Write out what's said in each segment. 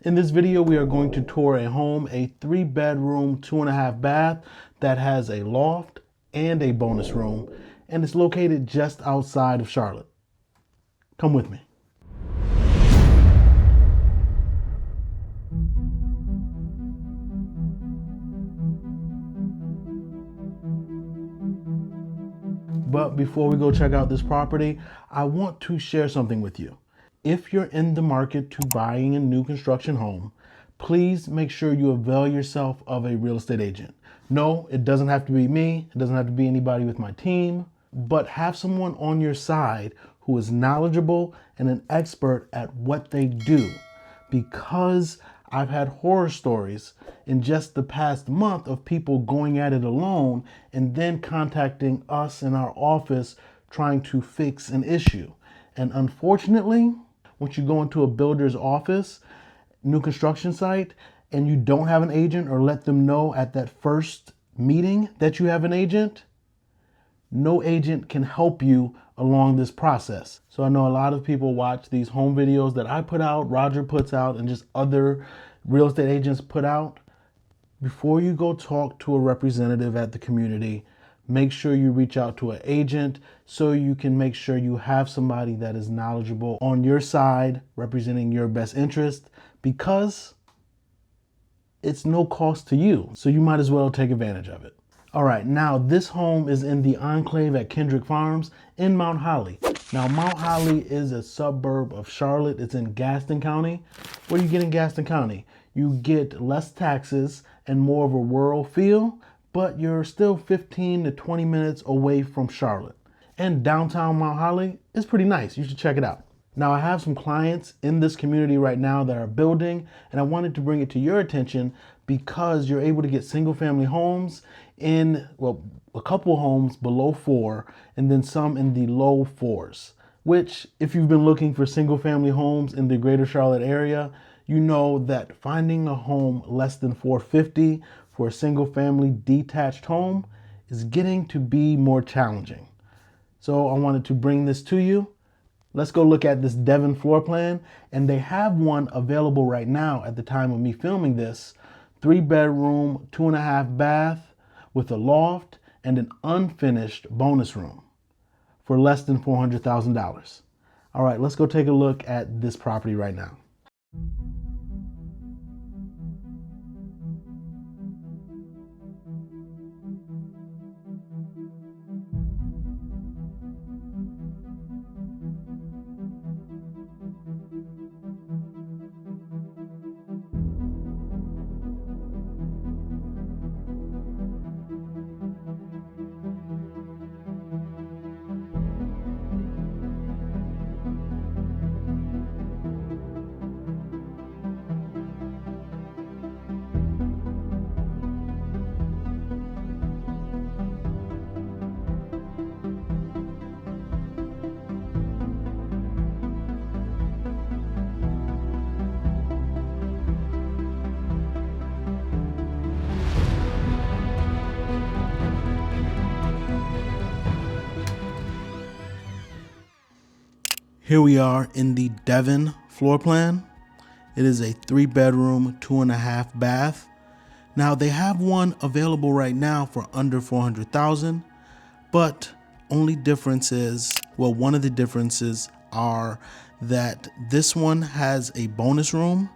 In this video, we are going to tour a home, a 3-bedroom, 2.5 bath that has a loft and a bonus room, and it's located just outside of Charlotte. Come with me. But before we go check out this property, I want to share something with you. If you're in the market to buying a new construction home, please make sure you avail yourself of a real estate agent. No, it doesn't have to be me. It doesn't have to be anybody with my team, but have someone on your side who is knowledgeable and an expert at what they do, because I've had horror stories in just the past month of people going at it alone and then contacting us in our office trying to fix an issue. And unfortunately, once you go into a builder's office, new construction site, and you don't have an agent or let them know at that first meeting that you have an agent, no agent can help you along this process. So I know a lot of people watch these home videos that I put out, Roger puts out, and just other real estate agents put out. Before you go talk to a representative at the community, make sure you reach out to an agent so you can make sure you have somebody that is knowledgeable on your side representing your best interest, because it's no cost to you. So you might as well take advantage of it. All right, now this home is in the enclave at Kendrick Farms in Mount Holly. Now, Mount Holly is a suburb of Charlotte. It's in Gaston County. What do you get in Gaston County? You get less taxes and more of a rural feel, but you're still 15 to 20 minutes away from Charlotte. And downtown Mount Holly is pretty nice. You should check it out. Now, I have some clients in this community right now that are building, and I wanted to bring it to your attention because you're able to get single family homes in, well, a couple homes below 4 and then some in the low 4s, which if you've been looking for single family homes in the greater Charlotte area, you know that finding a home less than $450 for a single family detached home is getting to be more challenging. So I wanted to bring this to you. Let's go look at this Devon floor plan, and they have one available right now at the time of me filming this. 3-bedroom, 2.5 bath with a loft and an unfinished bonus room for less than $400,000. All right, let's go take a look at this property right now. Here we are in the Devon floor plan. It is a 3-bedroom, 2.5 bath. Now they have one available right now for under $400,000, but only difference is, well, one of the differences are that this one has a bonus room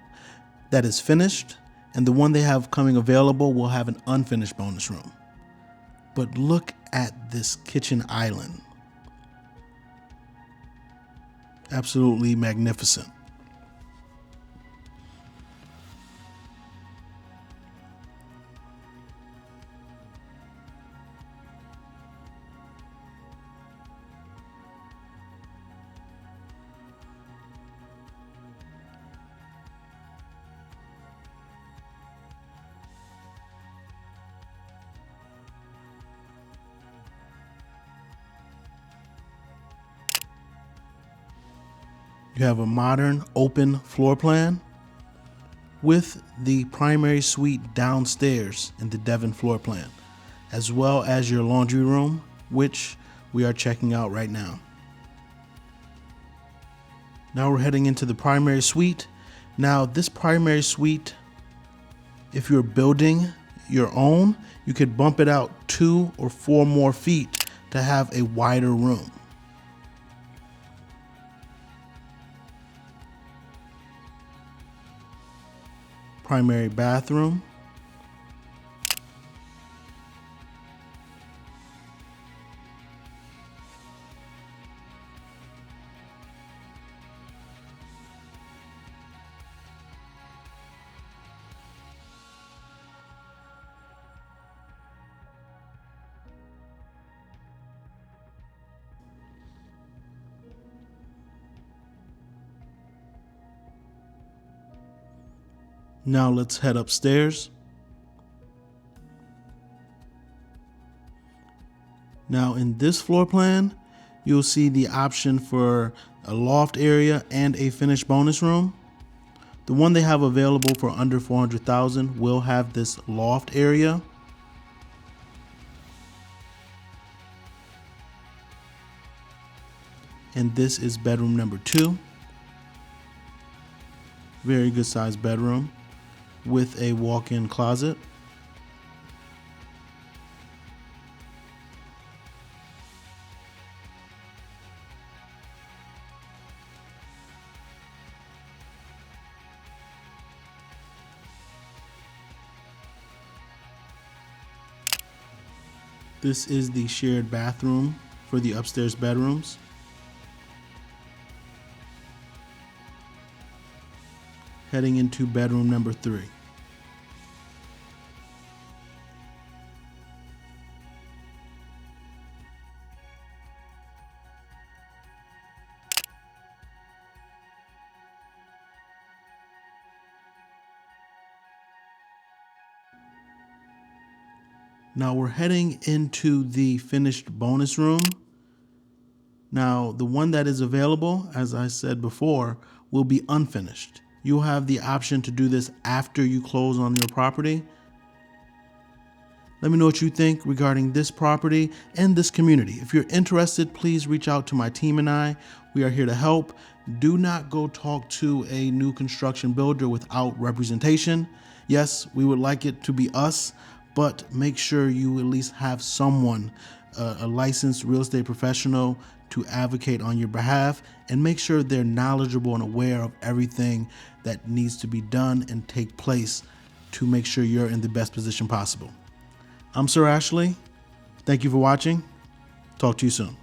that is finished, and the one they have coming available will have an unfinished bonus room. But look at this kitchen island. Absolutely magnificent. You have a modern open floor plan with the primary suite downstairs in the Devon floor plan, as well as your laundry room, which we are checking out right now. Now we're heading into the primary suite. Now, this primary suite, if you're building your own, you could bump it out 2 or 4 more feet to have a wider room. Primary bathroom. Now let's head upstairs. Now in this floor plan, you'll see the option for a loft area and a finished bonus room. The one they have available for under $400,000 will have this loft area. And this is bedroom number 2. Very good sized bedroom with a walk-in closet. This is the shared bathroom for the upstairs bedrooms. Heading into bedroom number 3. Now we're heading into the finished bonus room. Now the one that is available, as I said before, will be unfinished. You'll have the option to do this after you close on your property. Let me know what you think regarding this property and this community. If you're interested, please reach out to my team and I. We are here to help. Do not go talk to a new construction builder without representation. Yes, we would like it to be us, but make sure you at least have someone, a licensed real estate professional, to advocate on your behalf, and make sure they're knowledgeable and aware of everything that needs to be done and take place to make sure you're in the best position possible. I'm Sir Ashley. Thank you for watching. Talk to you soon.